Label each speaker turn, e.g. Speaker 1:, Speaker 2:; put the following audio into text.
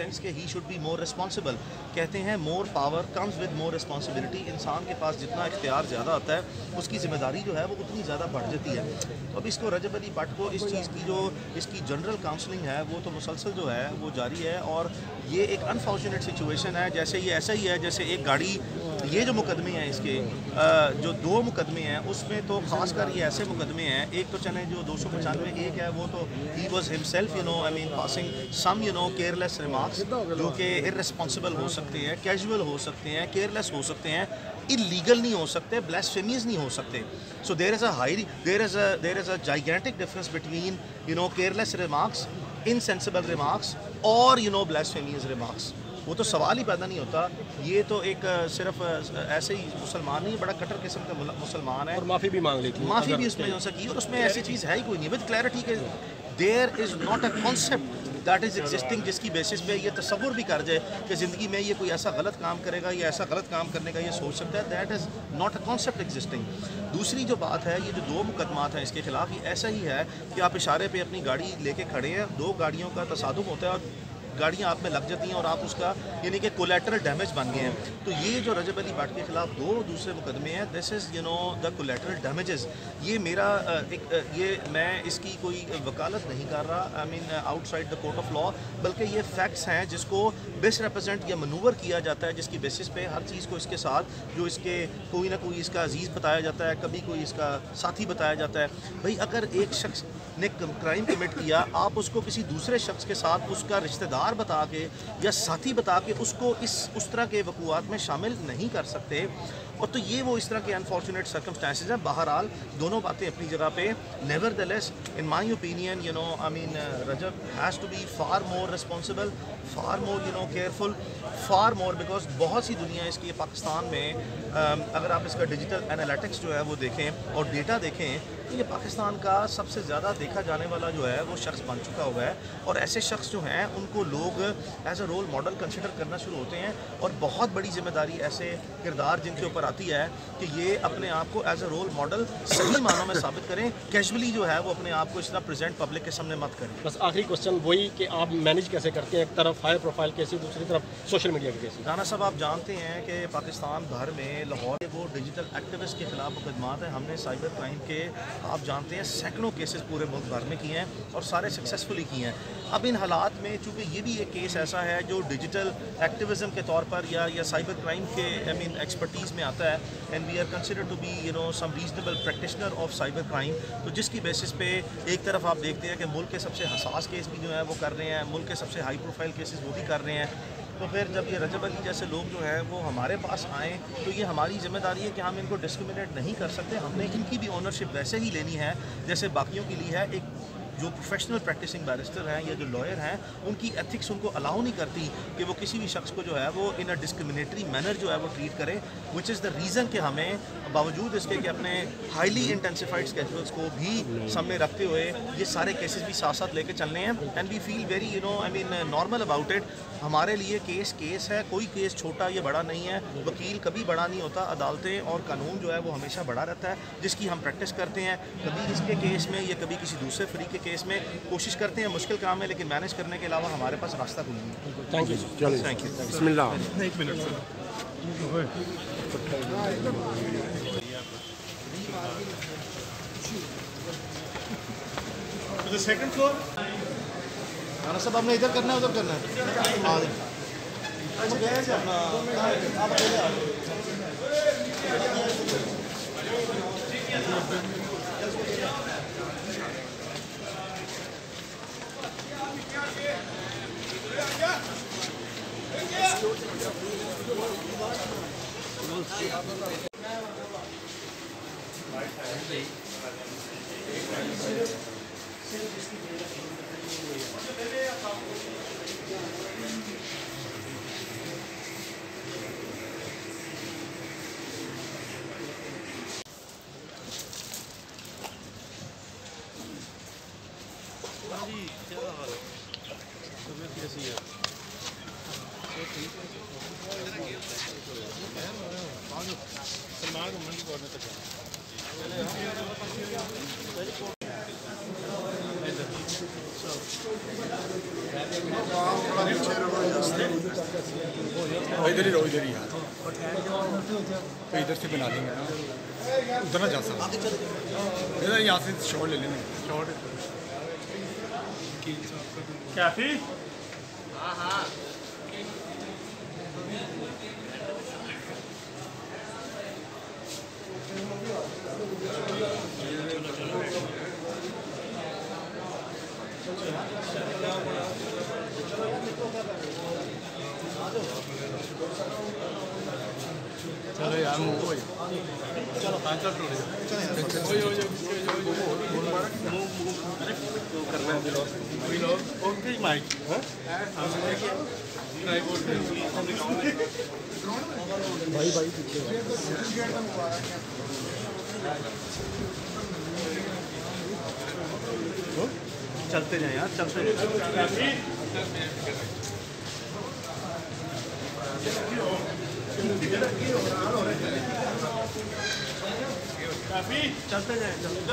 Speaker 1: Sense के he should be more responsible. कहते हैं more power comes with more responsibility. इंसान के पास जितना इख्तियार ज़्यादा आता है उसकी ज़िम्मेदारी जो है वो उतनी ज़्यादा बढ़ जाती है। तो अब इसको रजब अली भट्ट को इस चीज़ की जो इसकी जनरल काउंसलिंग है वो तो मुसलसल जो है वो जारी है। और ये एक अनफॉर्चुनेट सिचुएशन है। जैसे ये ऐसा ही है जैसे एक गाड़ी, ये जो मुकदमे हैं इसके जो 2 मुकदमे हैं उसमें तो ख़ासकर ये ऐसे मुकदमे हैं, एक तो चले जो 295 एक है वो तो he was himself I mean passing some careless remarks जो कि इर्रेस्पॉन्सिबल हो सकते हैं, कैजुअल हो सकते हैं, केयरलेस हो सकते हैं, इलीगल नहीं हो सकते, ब्लास्फेमीज नहीं हो सकते। So there is a gigantic difference between careless remarks, insensible remarks और ब्लास्फेमीज रिमार्क्स। वो तो सवाल ही पैदा नहीं होता। ये तो एक सिर्फ ऐसे ही मुसलमान नहीं, बड़ा कट्टर किस्म का मुसलमान है
Speaker 2: और माफ़ी भी मांग लेती है,
Speaker 1: माफ़ी भी उसमें हो सकी। और उसमें ऐसी चीज़ है ही कोई नहीं विद क्लैरिटी के there is not a concept that is existing जिसकी बेसिस पे ये तसव्वुर भी कर जाए कि ज़िंदगी में ये कोई ऐसा गलत काम करेगा या ऐसा गलत काम करने का ये सोच सकता है। That is not a concept existing. दूसरी जो बात है, ये जो 2 मुकदमात हैं इसके खिलाफ, ये ऐसा ही है कि आप इशारे पे अपनी गाड़ी लेके खड़े हैं, 2 गाड़ियों का तसादुम होता है और गाड़ियाँ आप में लग जाती हैं और आप उसका यानी कि कोलेटरल डैमेज बन गए हैं। तो ये जो रजब अली भट्ट के खिलाफ 2 दूसरे मुकदमे हैं, this is the collateral damages. ये मेरा ये मैं इसकी कोई वकालत नहीं कर रहा, I mean outside the court of law, बल्कि ये फैक्ट्स हैं जिसको मिसरिप्रेजेंट या मनूवर किया जाता है, जिसकी बेसिस पे हर चीज़ को इसके साथ जो इसके कोई ना कोई इसका अजीज़ बताया जाता है, कभी कोई इसका साथी बताया जाता है। भाई अगर एक शख्स ने क्राइम कमिट किया, आप उसको किसी दूसरे शख्स के साथ उसका रिश्तेदार बता के या साथी बता के उसको उस तरह के वक़ूआत में शामिल नहीं कर सकते। और तो ये वो इस तरह के अनफॉर्चुनेट सर्कमस्टेंसेस हैं। बहरहाल दोनों बातें अपनी जगह पे। Nevertheless in my opinion I mean Rajab has to be far more responsible, far more careful, far more, because बहुत सी दुनिया इसकी पाकिस्तान में अगर आप इसका डिजिटल एनालिटिक्स जो है वो देखें और डेटा देखें तो ये पाकिस्तान का सबसे ज़्यादा देखा जाने वाला जो है वो शख्स बन चुका हुआ है। और ऐसे शख्स जो हैं उनको लोग as a role model consider करना शुरू होते हैं। और बहुत बड़ी जिम्मेदारी ऐसे किरदार जिनके ऊपर आती है कि ये अपने आप को एज अ रोल मॉडल सही मानों में साबित करें, कैजुअली जो है वो अपने आप को इस तरह प्रेजेंट पब्लिक के सामने मत करें।
Speaker 2: बस आखिरी क्वेश्चन वही कि आप मैनेज कैसे करते हैं, एक तरफ हाई प्रोफाइल केसेस, दूसरी तरफ सोशल मीडिया के केसेस।
Speaker 1: राना साहब, आप जानते हैं कि पाकिस्तान भर में लाहौर वो डिजिटल एक्टिविस्ट के खिलाफ मुकदमात हैं। हमने साइबर क्राइम के आप जानते हैं सैकड़ों केसेस पूरे मुल्क भर में किए हैं और सारे सक्सेसफुली किए हैं। अब इन हालात में चूँकि ये भी एक केस ऐसा है जो डिजिटल एक्टिविज़म के तौर पर या साइबर क्राइम के आई मीन एक्सपर्टीज़ में आता है, and we are consider to be some reasonable practitioner of cyber crime. तो जिसकी बेसिस पे एक तरफ आप देखते हैं कि मुल्क के सबसे हसास केस भी जो है वो कर रहे हैं, मुल्क के सबसे हाई प्रोफाइल केसेस वो भी कर रहे हैं। तो फिर जब ये रजब अली जैसे लोग जो हैं वो हमारे पास आएँ तो ये हमारी जिम्मेदारी है कि हम इनको डिस्क्रिमिनेट नहीं कर सकते। हमने इनकी भी ओनरशिप वैसे ही लेनी है जैसे बाकियों की ली है। एक जो प्रोफेशनल प्रैक्टिसिंग बैरिस्टर हैं या जो लॉयर हैं उनकी एथिक्स उनको अलाउ नहीं करती कि वो किसी भी शख्स को जो है वो इन अ डिस्क्रिमिनेटरी मैनर जो है वो ट्रीट करें, विच इज़ द रीज़न कि हमें बावजूद इसके कि अपने हाईली इंटेंसिफाइड स्केड्यूल्स को भी सामने रखते हुए ये सारे केसेस भी साथ साथ लेके चलने हैं। And we feel very I mean normal about it. हमारे लिए केस है, कोई केस छोटा या बड़ा नहीं है। वकील कभी बड़ा नहीं होता, अदालतें और कानून जो है वो हमेशा बड़ा रहता है जिसकी हम प्रैक्टिस करते हैं। कभी इसके केस में या कभी किसी दूसरे फ्री के केस में कोशिश करते हैं, मुश्किल काम है लेकिन मैनेज करने के अलावा हमारे पास रास्ता कोई नहीं है।
Speaker 2: Thank you.
Speaker 1: Thank you.
Speaker 2: बिस्मिल्लाह।
Speaker 1: एक मिनट सर। सेकंड फ्लोर खाना सब आपने इधर करना है उधर करना है? हाँ आप अकेले आ जी, क्या हाल है? तबीयत कैसी है? सलमान को मंडी करने तक जाना।
Speaker 3: इधर ही रहो, इधर ही यार, तो इधर से बना देंगे ना, उधर ना जा सकते, इधर यहाँ से शॉट ले लेंगे, शॉट
Speaker 2: काफी
Speaker 3: चलो यार मूव हो चलो आंसर टूट ओके माइक
Speaker 2: भाई पीछे
Speaker 1: चलते जाए यार, चलते जाए। चलते जाए, चलते